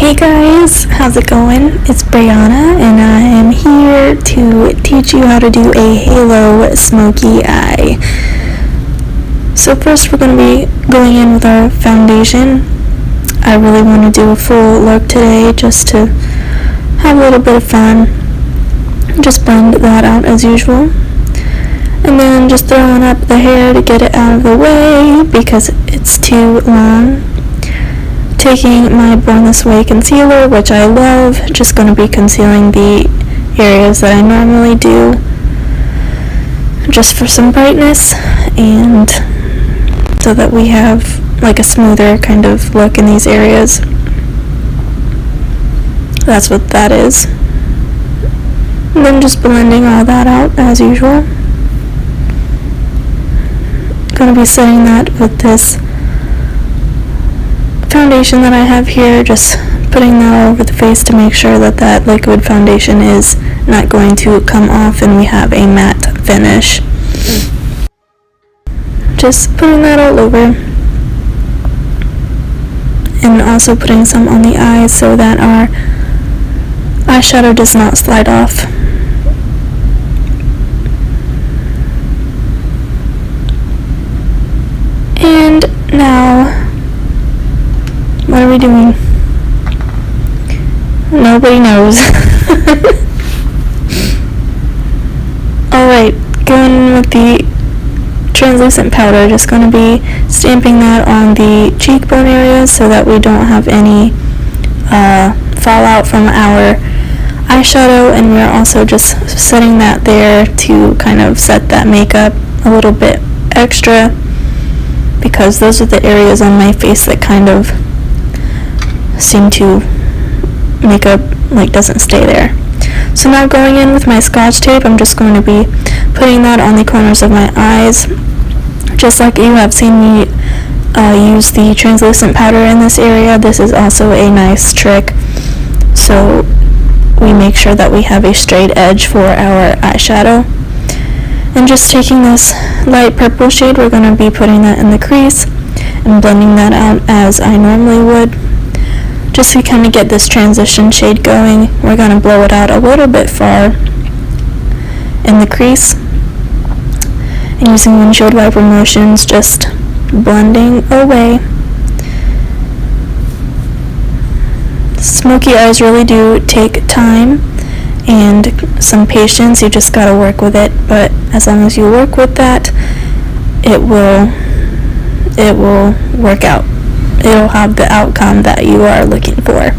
Hey guys, how's it going? It's Brianna and I am here to teach you how to do a halo smoky eye. So first we're going to be going in with our foundation. I really want to do a full look today just to have a little bit of fun. Just blend that out as usual. And then just throwing up the hair to get it out of the way because it's too long. Taking my Born This Way concealer, which I love, just going to be concealing the areas that I normally do just for some brightness and so that we have like a smoother kind of look in these areas. That's what that is. And then just blending all that out as usual. Going to be setting that with this foundation that I have here, just putting that all over the face to make sure that that liquid foundation is not going to come off and we have a matte finish. Just putting that all over and also putting some on the eyes so that our eyeshadow does not slide off. And now, what are we doing? Nobody knows. Alright, going with the translucent powder, just going to be stamping that on the cheekbone areas so that we don't have any fallout from our eyeshadow, and we're also just setting that there to kind of set that makeup a little bit extra because those are the areas on my face that kind of seem to makeup like doesn't stay there. So now going in with my Scotch tape, I'm just going to be putting that on the corners of my eyes, just like you have seen me use the translucent powder in this area. This is also a nice trick, so we make sure that we have a straight edge for our eyeshadow. And just taking this light purple shade, we're going to be putting that in the crease and blending that out as I normally would. Just to kind of get this transition shade going, we're going to blow it out a little bit far in the crease. And using windshield wiper motions, just blending away. Smoky eyes really do take time and some patience. You just got to work with it, but as long as you work with that, it will work out. It'll have the outcome that you are looking for.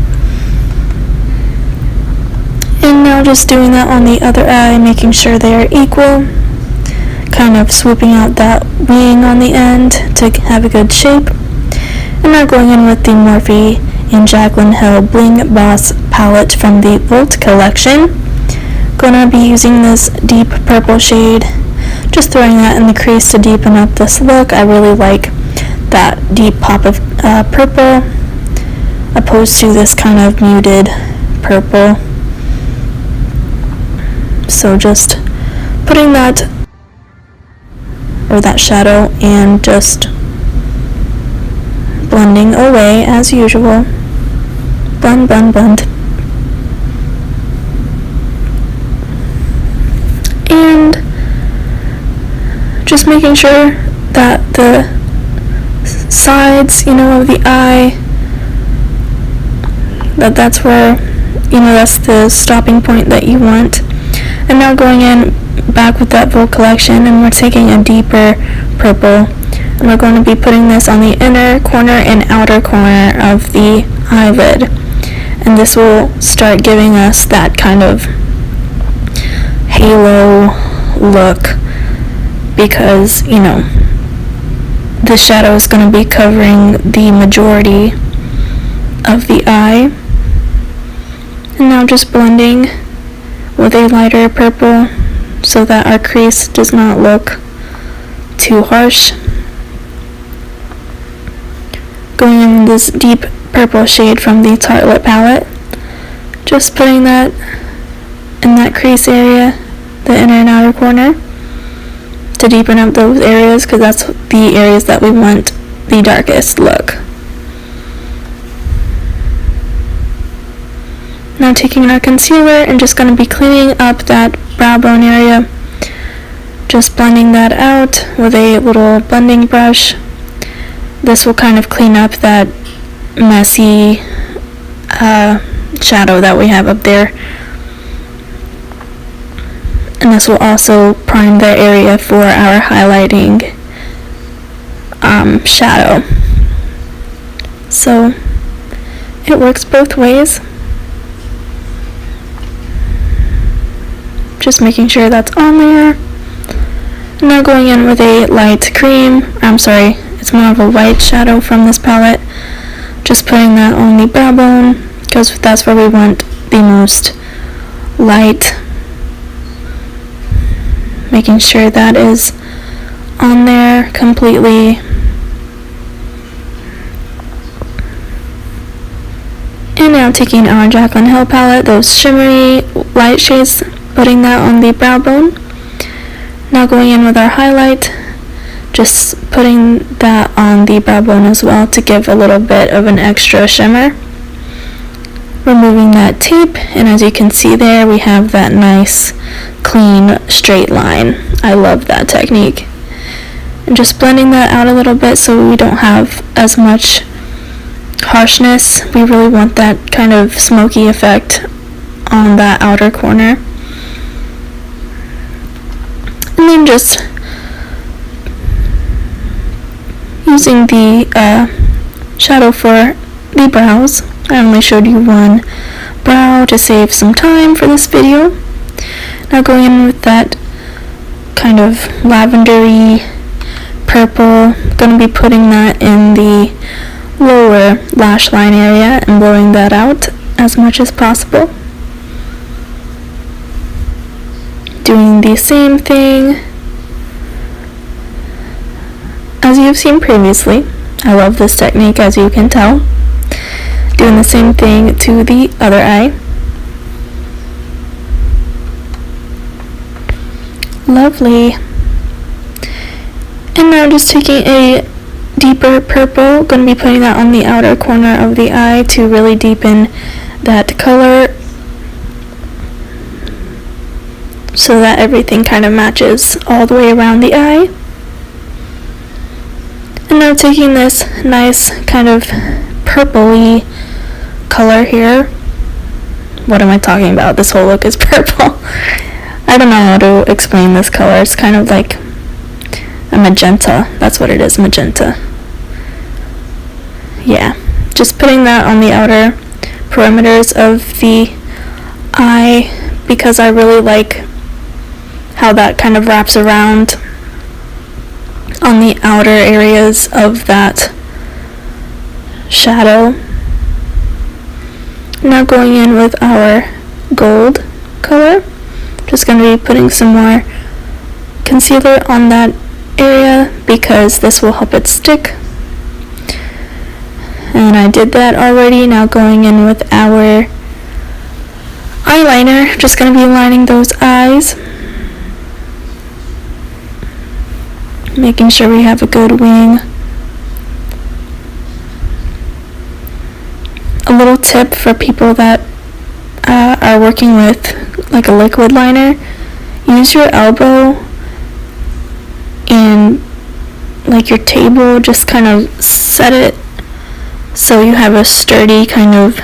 And now just doing that on the other eye, making sure they are equal, kind of swooping out that wing on the end to have a good shape. And now going in with the Morphe and Jaclyn Hill Bling Boss palette from the Volt collection. Gonna be using this deep purple shade, just throwing that in the crease to deepen up this look. I really like that deep pop of purple opposed to this kind of muted purple. So just putting that or that shadow and just blending away as usual. Blend, blend, blend. And just making sure that the sides, of the eye, that's where, that's the stopping point that you want. And now going in back with that Volt collection, and we're taking a deeper purple, and we're going to be putting this on the inner corner and outer corner of the eyelid. And this will start giving us that kind of halo look because, the shadow is going to be covering the majority of the eye. And now just blending with a lighter purple so that our crease does not look too harsh. Going in this deep purple shade from the Tartelette palette, just putting that in that crease area, the inner and outer corner, to deepen up those areas because that's the areas that we want the darkest look. Now taking our concealer and just going to be cleaning up that brow bone area. Just blending that out with a little blending brush. This will kind of clean up that messy shadow that we have up there. And this will also prime the area for our highlighting shadow. So it works both ways. Just making sure that's on there. Now going in with a light cream, it's more of a white shadow from this palette. Just putting that on the brow bone, because that's where we want the most light. Making sure that is on there completely. And now taking our Jaclyn Hill palette, those shimmery light shades, putting that on the brow bone. Now going in with our highlight, just putting that on the brow bone as well to give a little bit of an extra shimmer. Removing that tape, and as you can see there, we have that nice, clean, straight line. I love that technique. And just blending that out a little bit so we don't have as much harshness. We really want that kind of smoky effect on that outer corner. And then just using the shadow for the brows. I only showed you one brow to save some time for this video. Now going in with that kind of lavendery purple, going to be putting that in the lower lash line area and blowing that out as much as possible. Doing the same thing as you've seen previously. I love this technique, as you can tell. Doing the same thing to the other eye. Lovely. And now just taking a deeper purple, going to be putting that on the outer corner of the eye to really deepen that color so that everything kind of matches all the way around the eye. And now taking this nice kind of purpley color here. What am I talking about? This whole look is purple. I don't know how to explain this color. It's kind of like a magenta. That's what it is, magenta. Yeah, just putting that on the outer perimeters of the eye because I really like how that kind of wraps around on the outer areas of that shadow. Now going in with our gold color, just going to be putting some more concealer on that area because this will help it stick. And I did that already. Now going in with our eyeliner, just going to be lining those eyes, making sure we have a good wing. A little tip for people that are working with like a liquid liner, use your elbow and like your table, just kind of set it so you have a sturdy kind of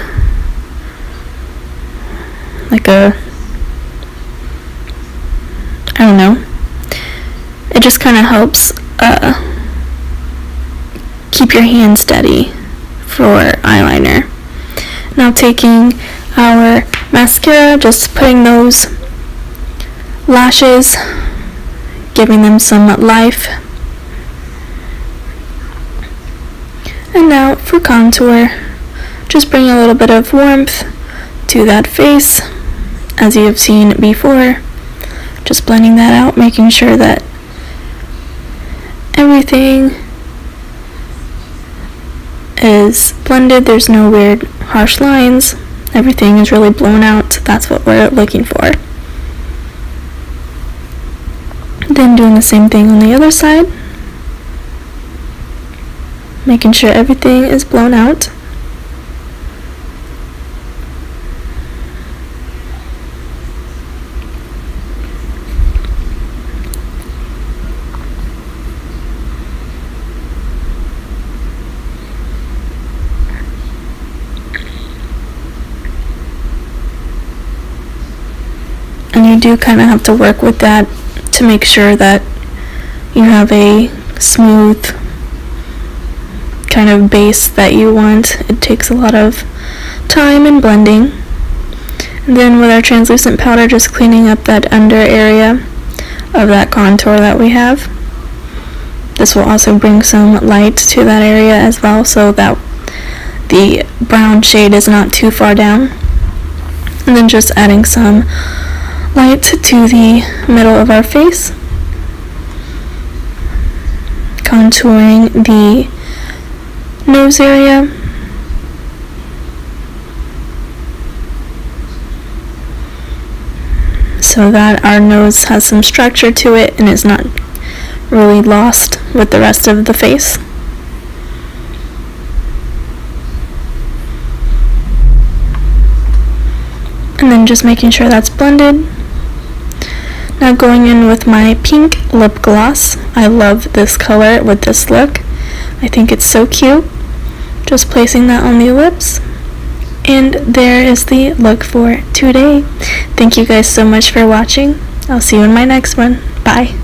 like a, I don't know, it just kind of helps keep your hand steady for eyeliner. Now taking our mascara, just putting those lashes, giving them some life. And now for contour, just bring a little bit of warmth to that face, as you have seen before. Just blending that out, making sure that everything is blended. There's no weird harsh lines. Everything is really blown out. That's what we're looking for. Then doing the same thing on the other side, making sure everything is blown out. you do kind of have to work with that to make sure that you have a smooth kind of base that you want. It takes a lot of time and blending. And then with our translucent powder, just cleaning up that under area of that contour that we have. This will also bring some light to that area as well, so that the brown shade is not too far down. And then just adding some light to the middle of our face, contouring the nose area, so that our nose has some structure to it and is not really lost with the rest of the face. And then just making sure that's blended. Now going in with my pink lip gloss. I love this color with this look. I think it's so cute. Just placing that on the lips. And there is the look for today. Thank you guys so much for watching. I'll see you in my next one. Bye.